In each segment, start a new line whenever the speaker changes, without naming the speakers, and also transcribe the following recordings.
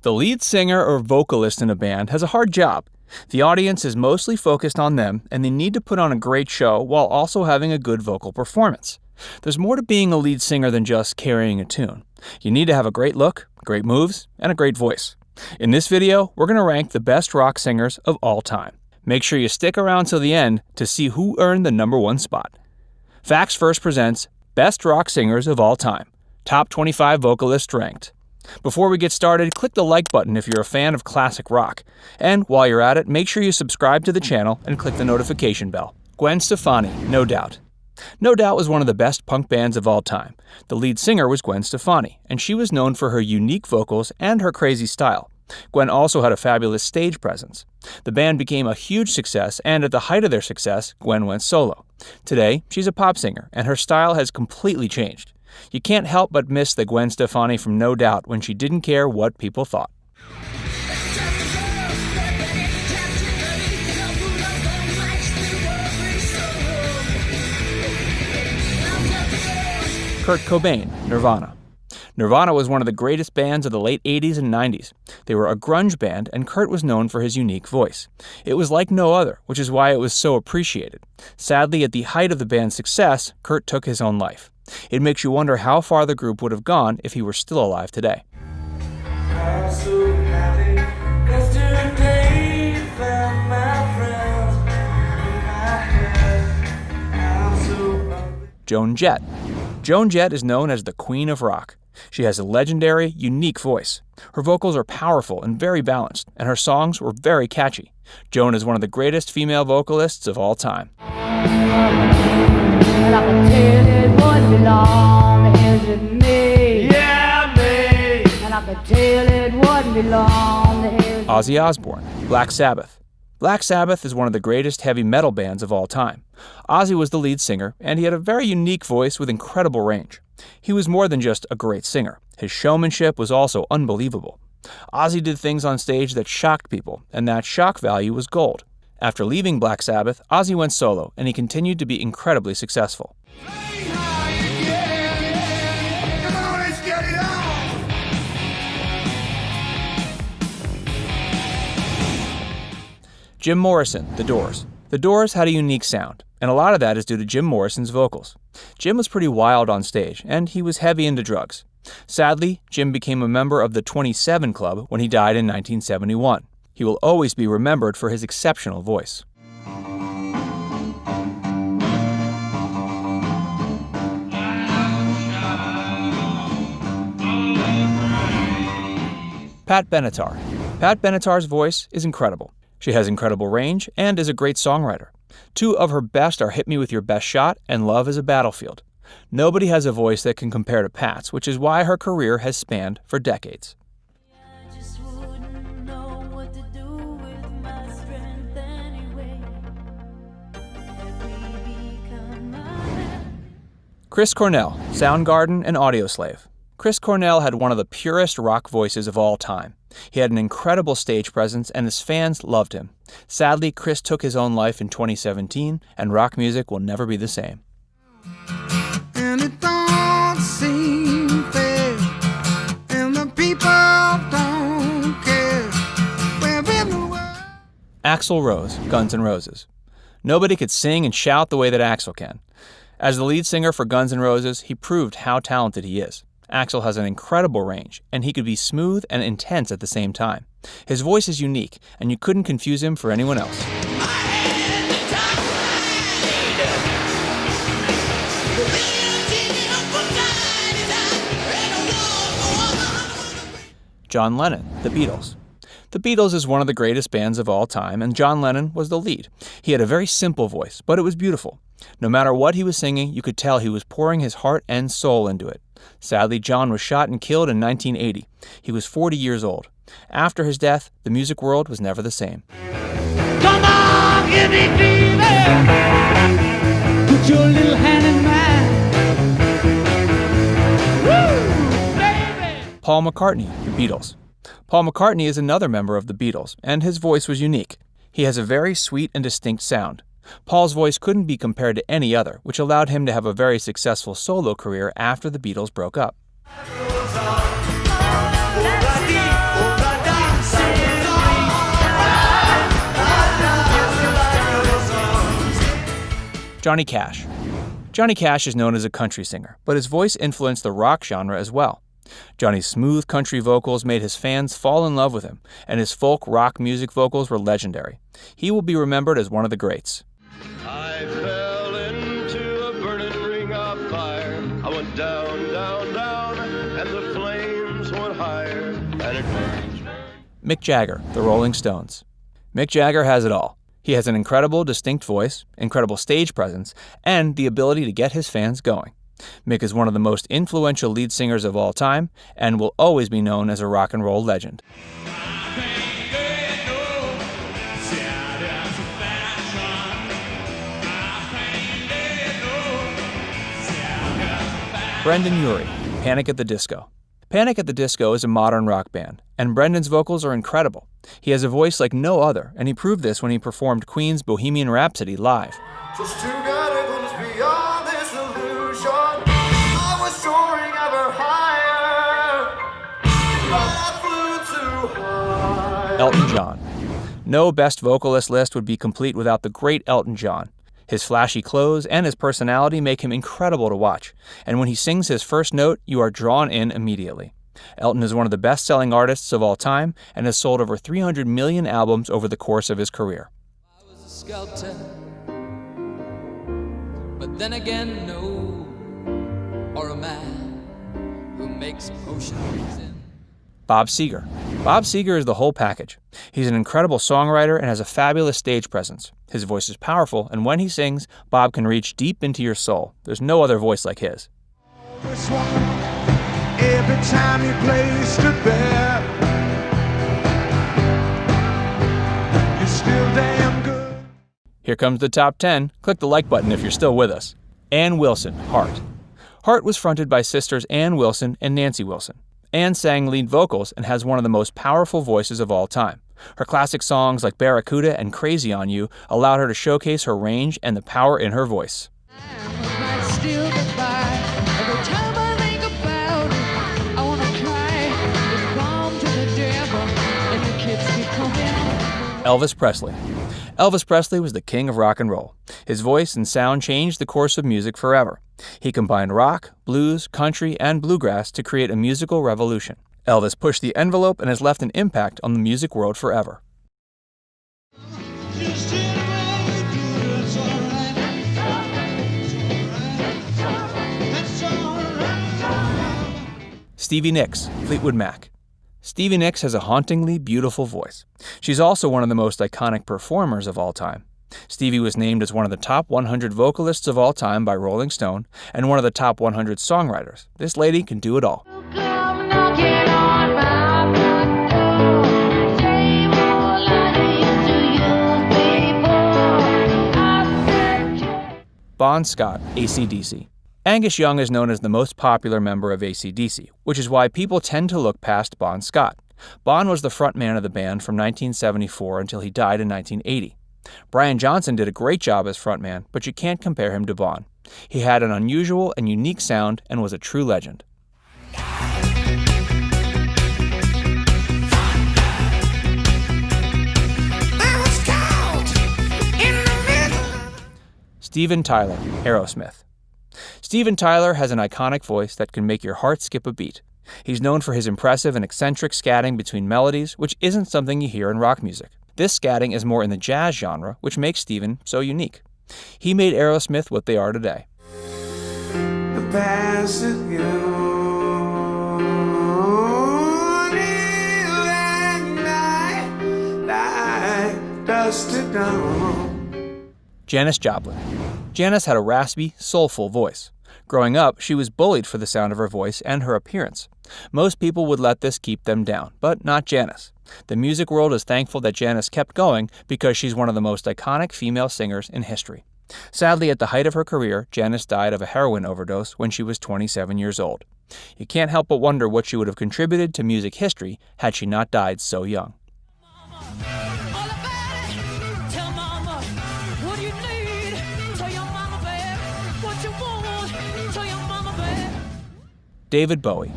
The lead singer or vocalist in a band has a hard job. The audience is mostly focused on them, and they need to put on a great show while also having a good vocal performance. There's more to being a lead singer than just carrying a tune. You need to have a great look, great moves, and a great voice. In this video, we're going to rank the best rock singers of all time. Make sure you stick around till the end to see who earned the #1 spot. Facts First presents Best Rock Singers of All Time. Top 25 vocalists ranked. Before we get started, click the like button if you're a fan of classic rock. And while you're at it, make sure you subscribe to the channel and click the notification bell. Gwen Stefani, No Doubt. No Doubt was one of the best punk bands of all time. The lead singer was Gwen Stefani, and she was known for her unique vocals and her crazy style. Gwen also had a fabulous stage presence. The band became a huge success, and at the height of their success, Gwen went solo. Today, she's a pop singer, and her style has completely changed. You can't help but miss the Gwen Stefani from No Doubt when she didn't care what people thought. Kurt Cobain, Nirvana. Nirvana was one of the greatest bands of the late 80s and 90s. They were a grunge band, and Kurt was known for his unique voice. It was like no other, which is why it was so appreciated. Sadly, at the height of the band's success, Kurt took his own life. It makes you wonder how far the group would have gone if he were still alive today.
I'm so happy 'cause today found my friends in my head. I'm so ugly.
Joan Jett. Joan Jett is known as the Queen of Rock. She has a legendary, unique voice. Her vocals are powerful and very balanced, and her songs were very catchy. Joan is one of the greatest female vocalists of all time.
And I could tell it wouldn't be long, here's with me.
Yeah, me.
And I could tell it wouldn't be long, here's
Ozzy Osbourne, Black Sabbath. Black Sabbath is one of the greatest heavy metal bands of all time. Ozzy was the lead singer, and he had a very unique voice with incredible range. He was more than just a great singer. His showmanship was also unbelievable. Ozzy did things on stage that shocked people, and that shock value was gold. After leaving Black Sabbath, Ozzy went solo, and he continued to be incredibly successful. Jim Morrison, The Doors. The Doors had a unique sound, and a lot of that is due to Jim Morrison's vocals. Jim was pretty wild on stage, and he was heavy into drugs. Sadly, Jim became a member of the 27 Club when he died in 1971. He will always be remembered for his exceptional voice. Pat Benetar. Pat Benetar's voice is incredible. She has incredible range and is a great songwriter. Two of her best are Hit Me With Your Best Shot and Love Is a Battlefield. Nobody has a voice that can compare to Pat's, which is why her career has spanned for decades.
I just wouldn't know what to do with my strength anyway. If we become
Chris Cornell, Soundgarden and Audioslave. Chris Cornell had one of the purest rock voices of all time. He had an incredible stage presence, and his fans loved him. Sadly, Chris took his own life in 2017, and rock music will never be the same.
And it don't seem fair, and the people don't care. We're in the world.
Axl Rose, Guns N' Roses. Nobody could sing and shout the way that Axl can. As the lead singer for Guns N' Roses, he proved how talented he is. Axl has an incredible range, and he could be smooth and intense at the same time. His voice is unique, and you couldn't confuse him for anyone else. John Lennon, The Beatles. The Beatles is one of the greatest bands of all time, and John Lennon was the lead. He had a very simple voice, but it was beautiful. No matter what he was singing, you could tell he was pouring his heart and soul into it. Sadly, John was shot and killed in 1980. He was 40 years old. After his death, the music world was never the same.
Come on, give me fever. Put your little hand in mine. Woo, baby.
Paul McCartney, The Beatles. Paul McCartney is another member of the Beatles, and his voice was unique. He has a very sweet and distinct sound. Paul's voice couldn't be compared to any other, which allowed him to have a very successful solo career after the Beatles broke up.
Oh,
Johnny Cash. Johnny Cash is known as a country singer, but his voice influenced the rock genre as well. Johnny's smooth country vocals made his fans fall in love with him, and his folk rock music vocals were legendary. He will be remembered as one of the greats.
I fell into a burning ring of fire. I went down, down, down, and the flames went higher, and it burned.
Mick Jagger, The Rolling Stones. Mick Jagger has it all. He has an incredible, distinct voice, incredible stage presence, and the ability to get his fans going. Mick is one of the most influential lead singers of all time and will always be known as a rock and roll legend. Brendon Urie, Panic at the Disco. Panic at the Disco is a modern rock band, and Brendon's vocals are incredible. He has a voice like no other, and he proved this when he performed Queen's Bohemian Rhapsody live.
Just too good it was beyond this illusion. I was soaring ever higher, but I flew too high.
Elton John. No best vocalist list would be complete without the great Elton John. His flashy clothes and his personality make him incredible to watch, and when he sings his first note, you are drawn in immediately. Elton is one of the best-selling artists of all time and has sold over 300 million albums over the course of his career.
I was a sculptor, but then again, no, or a man who makes potions in.
Bob Seger. Bob Seger is the whole package. He's an incredible songwriter and has a fabulous stage presence. His voice is powerful, and when he sings, Bob can reach deep into your soul. There's no other voice like his.
Every time he plays to bed, you're still damn good.
Here comes the top 10. Click the like button if you're still with us. Ann Wilson, Heart. Heart was fronted by sisters Ann Wilson and Nancy Wilson. Ann sang lead vocals and has one of the most powerful voices of all time. Her classic songs like Barracuda and Crazy on You allowed her to showcase her range and the power in her voice. Elvis Presley. Elvis Presley was the king of rock and roll. His voice and sound changed the course of music forever. He combined rock, blues, country, and bluegrass to create a musical revolution. Elvis pushed the envelope and has left an impact on the music world forever. Stevie Nicks, Fleetwood Mac. Stevie Nicks has a hauntingly beautiful voice. She's also one of the most iconic performers of all time. Stevie was named as one of the top 100 vocalists of all time by Rolling Stone and one of the top 100 songwriters. This lady can do it all. Bon Scott, AC/DC. Angus Young is known as the most popular member of AC/DC, which is why people tend to look past Bon Scott. Bon was the frontman of the band from 1974 until he died in 1980. Brian Johnson did a great job as frontman, but you can't compare him to Bon. He had an unusual and unique sound and was a true legend. Steven Tyler, Aerosmith. Steven Tyler has an iconic voice that can make your heart skip a beat. He's known for his impressive and eccentric scatting between melodies, which isn't something you hear in rock music. This scatting is more in the jazz genre, which makes Steven so unique. He made Aerosmith what they are today.
The past is gone, and I dusted down.
Janis Joplin. Janis had a raspy, soulful voice. Growing up, she was bullied for the sound of her voice and her appearance. Most people would let this keep them down, but not Janis. The music world is thankful that Janis kept going because she's one of the most iconic female singers in history. Sadly, at the height of her career, Janis died of a heroin overdose when she was 27 years old. You can't help but wonder what she would have contributed to music history had she not died so young. David Bowie.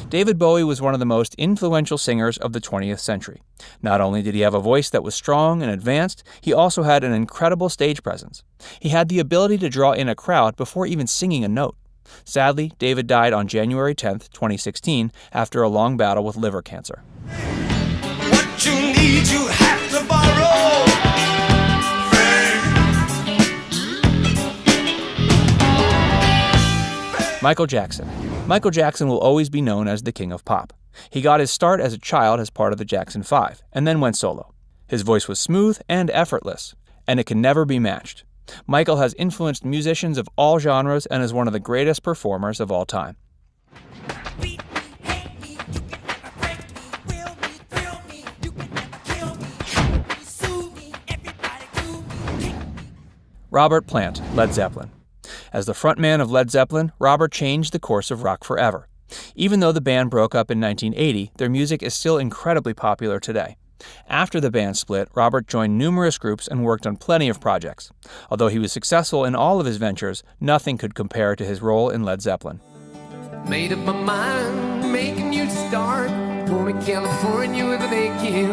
David Bowie was one of the most influential singers of the 20th century. Not only did he have a voice that was strong and advanced, he also had an incredible stage presence. He had the ability to draw in a crowd before even singing a note. Sadly, David died on January 10, 2016, after a long battle with liver cancer.
What you need, you have to borrow.
Michael Jackson. Michael Jackson will always be known as the King of Pop. He got his start as a child as part of the Jackson 5, and then went solo. His voice was smooth and effortless, and it can never be matched. Michael has influenced musicians of all genres and is one of the greatest performers of all time. Robert Plant, Led Zeppelin. As the frontman of Led Zeppelin, Robert changed the course of rock forever. Even though the band broke up in 1980, their music is still incredibly popular today. After the band split, Robert joined numerous groups and worked on plenty of projects. Although he was successful in all of his ventures, nothing could compare to his role in Led Zeppelin.
Made up my mind, making you start. Going to California with an aching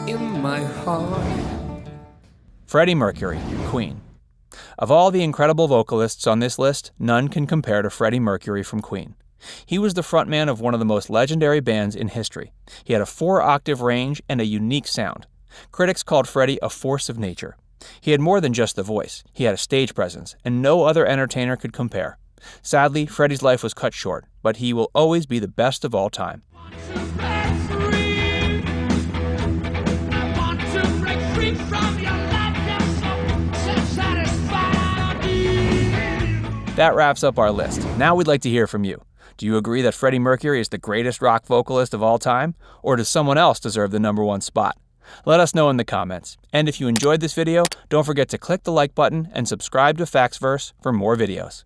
in my heart.
Freddie Mercury, Queen. Of all the incredible vocalists on this list, none can compare to Freddie Mercury from Queen. He was the frontman of one of the most legendary bands in history. He had a 4-octave range and a unique sound. Critics called Freddie a force of nature. He had more than just the voice. He had a stage presence, and no other entertainer could compare. Sadly, Freddie's life was cut short, but he will always be the best of all time. That wraps up our list. Now we'd like to hear from you. Do you agree that Freddie Mercury is the greatest rock vocalist of all time? Or does someone else deserve the #1 spot? Let us know in the comments. And if you enjoyed this video, don't forget to click the like button and subscribe to Factsverse for more videos.